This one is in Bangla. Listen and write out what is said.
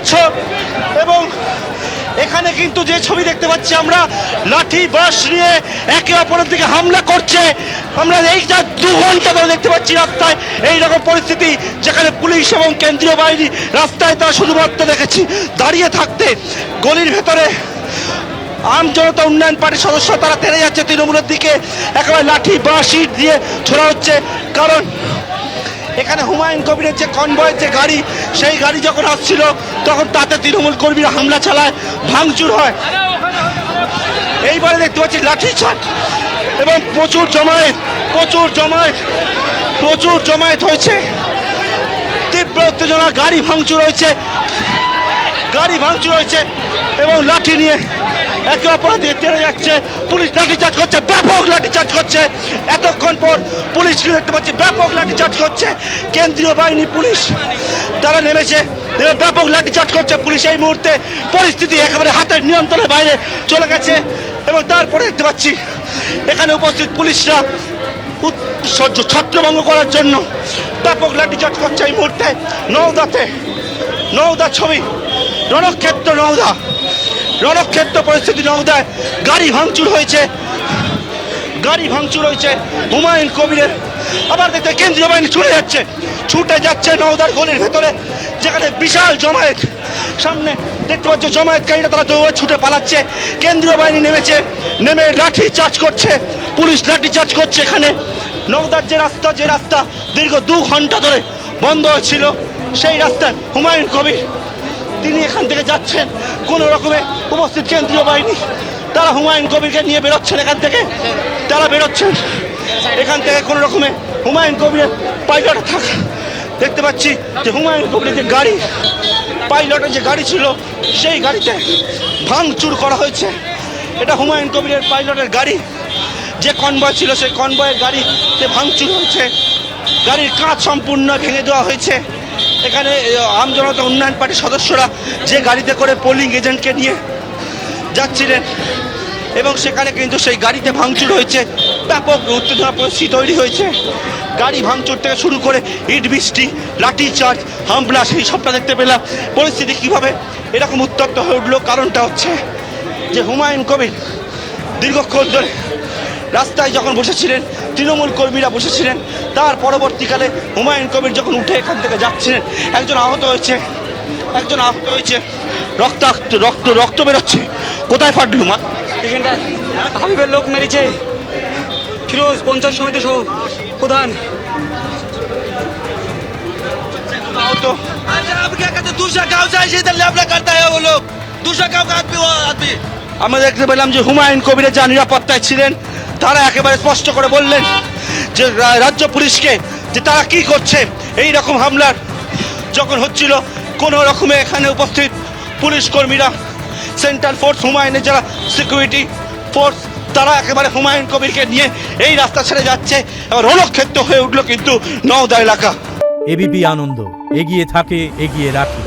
পাচ্ছ এবং এখানে কিন্তু যে ছবি দেখতে পাচ্ছি আমরা, লাঠি বাঁশ নিয়ে একে অপরের দিকে হামলা করছে। আমরা এইটা 2 ঘন্টা ধরে দেখতে পাচ্ছি রাস্তায় এইরকম পরিস্থিতি, যেখানে পুলিশ এবং কেন্দ্রীয় বাহিনী রাস্তায় তারা শুধুমাত্র দেখেছি দাঁড়িয়ে থাকতে। গলির ভেতরে আম জনতা উন্নয়ন পার্টির সদস্য তারা তেড়ে যাচ্ছে তৃণমূলের দিকে, একেবারে লাঠি বাঁশ ইট দিয়ে ছোড়া হচ্ছে। কারণ এখানে হুমায়ুন কবিরের যে কনভয়ের যে গাড়ি, সেই গাড়ি যখন আসছিল তখন তাতে তৃণমূল কর্মীরা হামলা চালায়, ভাঙচুর হয়। এইবারে দেখতে পাচ্ছি লাঠি চার্জ এবং প্রচুর জমায়েত হয়েছে, তীব্র উত্তেজনা, গাড়ি ভাঙচুর হয়েছে এবং লাঠি নিয়ে একে অপরের দিকে তেড়ে যাচ্ছে। পুলিশ লাঠিচার্জ করছে, ব্যাপক লাঠিচার্জ করছে। এতক্ষণ পর পুলিশ দেখতে পাচ্ছি ব্যাপক লাঠিচার্জ করছে। কেন্দ্রীয় বাহিনী পুলিশ তারা নেমেছে, ব্যাপক লাঠিচার্জ করছে। পুলিশ এই মুহূর্তে পরিস্থিতি একেবারে হাতের নিয়ন্ত্রণের বাইরে চলে গেছে এবং তারপরে দেখতে পাচ্ছি এখানে উপস্থিত পুলিশরা ছত্রভঙ্গ করার জন্য ব্যাপক লাঠিচার্জ করছে। এই মুহূর্তে নওদা ছবি, রণক্ষেত্র পরিস্থিতি। নওদায় গাড়ি ভাঙচুর হয়েছে হুমায়ুন কবিরের। আবার দেখতে কেন্দ্রীয় বাহিনী ছুটে যাচ্ছে নওদার গলির ভেতরে, যেখানে বিশাল জমায়েত। সামনে দেখতে পাচ্ছ জমায়েতকারীরা তারা দৌড়ে ছুটে পালাচ্ছে। কেন্দ্রীয় বাহিনী নেমে লাঠি চার্জ করছে, পুলিশ লাঠি চার্জ করছে। এখানে নওদার যে রাস্তা দীর্ঘ 2 ঘন্টা ধরে বন্ধ হয়েছিল, সেই রাস্তায় হুমায়ুন কবির তিনি এখান থেকে যাচ্ছেন। কোনো রকমে উপস্থিত কেন্দ্রীয় বাহিনী তারা হুমায়ুন কবিরকে নিয়ে বেরোচ্ছেন এখান থেকে কোনো রকমে হুমায়ুন কবিরের পাইলট থাকা দেখতে পাচ্ছি যে হুমায়ুন কবিরের যে গাড়ি, পাইলটের যে গাড়ি ছিল, সেই গাড়িতে ভাঙচুর করা হয়েছে। এটা হুমায়ুন কবিরের পাইলটের গাড়ি, যে কনভয় ছিল সেই কনভয়ের গাড়িতে ভাঙচুর হয়েছে। গাড়ির কাঁচ সম্পূর্ণ ভেঙে দেওয়া হয়েছে। এখানে আম জনতা উন্নয়ন পার্টির সদস্যরা যে গাড়িতে করে পোলিং এজেন্টকে নিয়ে যাচ্ছিলেন এবং সেখানে কিন্তু সেই গাড়িতে ভাঙচুর হয়েছে, ব্যাপক উত্তেজনা পরিস্থিতি তৈরি হয়েছে। গাড়ি ভাঙচুর থেকে শুরু করে ইট বৃষ্টি, লাঠি চার্জ, হামলা, সেই সবটা দেখতে পেলাম। পরিস্থিতি কিভাবে এরকম উত্তপ্ত হয়ে উঠলো, কারণটা হচ্ছে যে হুমায়ুন কবির দীর্ঘক্ষণ ধরে রাস্তায় যখন বসেছিলেন, তৃণমূল কর্মীরা বসেছিলেন, তার পরবর্তীকালে হুমায়ুন কবির যখন উঠে এখান থেকে যাচ্ছিলেন, একজন আহত হয়েছে, রক্ত বেরোচ্ছে। কোথায় ফাটলো? এখানটা হাবিবের লোক মেরেছে, ফিরোজ পঞ্চায়েত সমিতি সহ প্রধান। আমরা দেখতে পেলাম যে হুমায়ুন কবিরের যা নিরাপত্তায় ছিলেন তারা একেবারে স্পষ্ট করে বললেন যে রাজ্য পুলিশকে যে তারা কি করছে। এই রকম হামলার যখন হচ্ছিল, কোনো রকমে এখানে উপস্থিত পুলিশ কর্মীরা, সেন্ট্রাল ফোর্স, হুমায়ুনের যারা সিকিউরিটি ফোর্স, তারা একেবারে হুমায়ুন কবিরকে নিয়ে এই রাস্তা ছেড়ে যাচ্ছে। এবার রণক্ষেত্র হয়ে উঠলো কিন্তু নওদা এলাকা। এবিপি আনন্দ, এগিয়ে থাকে, এগিয়ে রাখে।